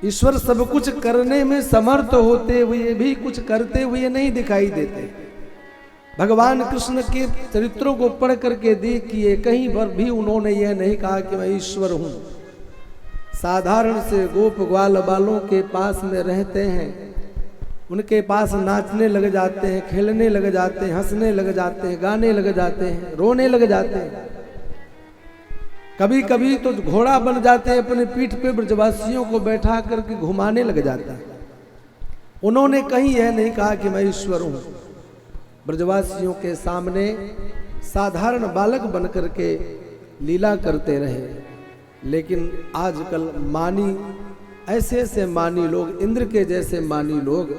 ईश्वर सब कुछ करने में समर्थ होते हुए भी कुछ करते हुए नहीं दिखाई देते। भगवान कृष्ण के चरित्रों को पढ़ करके देखिए, कहीं पर भी उन्होंने यह नहीं कहा कि मैं ईश्वर हूं। साधारण से गोप ग्वाल बालों के पास में रहते हैं, उनके पास नाचने लग जाते हैं, खेलने लग जाते हैं, हंसने लग जाते हैं, गाने लग जाते हैं, रोने लग जाते हैं। कभी कभी तो घोड़ा बन जाते हैं, अपने पीठ पे ब्रजवासियों को बैठा करके घुमाने लग जाता है। उन्होंने कहीं यह नहीं कहा कि मैं ईश्वर हूं। ब्रजवासियों के सामने साधारण बालक बन करके लीला करते रहे। लेकिन आजकल मानी, ऐसे ऐसे मानी लोग, इंद्र के जैसे मानी लोग,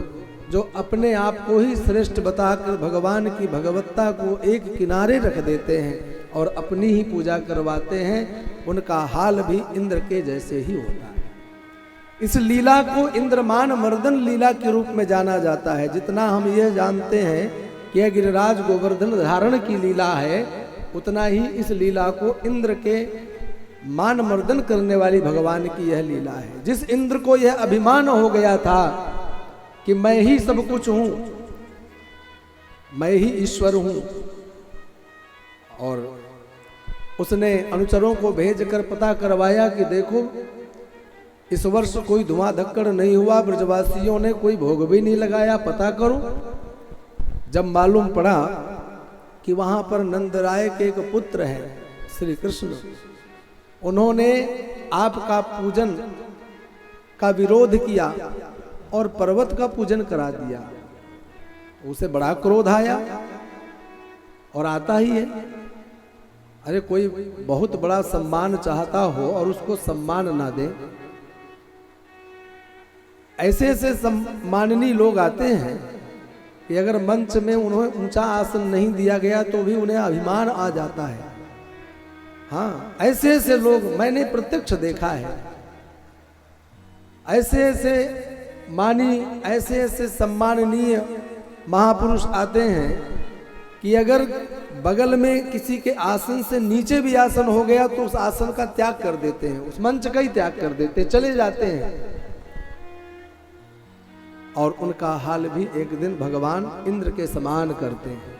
जो अपने आप को ही श्रेष्ठ बताकर भगवान की भगवत्ता को एक किनारे रख देते हैं और अपनी ही पूजा करवाते हैं, उनका हाल भी इंद्र के जैसे ही होता है। इस लीला को इंद्रमान मर्दन लीला के रूप में जाना जाता है। जितना हम यह जानते हैं कि यह गिरिराज गोवर्धन धारण की लीला है, उतना ही इस लीला को इंद्र के मान मर्दन करने वाली भगवान की यह लीला है। जिस इंद्र को यह अभिमान हो गया था कि मैं ही सब कुछ हूं, मैं ही ईश्वर हूं, और उसने अनुचरों को भेजकर पता करवाया कि देखो इस वर्ष कोई धुआं धक्कड़ नहीं हुआ, ब्रजवासियों ने कोई भोग भी नहीं लगाया, पता करो। जब मालूम पड़ा कि वहां पर नंदराय के एक पुत्र हैं श्री कृष्ण, उन्होंने आपका पूजन का विरोध किया और पर्वत का पूजन करा दिया, उसे बड़ा क्रोध आया। और आता ही है, अरे कोई बहुत बड़ा सम्मान चाहता हो और उसको सम्मान ना दे। ऐसे ऐसे सम्माननीय लोग आते हैं कि अगर मंच में उन्हें ऊंचा आसन नहीं दिया गया तो भी उन्हें अभिमान आ जाता है। हाँ, ऐसे ऐसे लोग मैंने प्रत्यक्ष देखा है। ऐसे ऐसे मानी, ऐसे ऐसे सम्माननीय महापुरुष आते हैं कि अगर बगल में किसी के आसन से नीचे भी आसन हो गया तो उस आसन का त्याग कर देते हैं, उस मंच का ही त्याग कर देते, चले जाते हैं। और उनका हाल भी एक दिन भगवान इंद्र के समान करते हैं।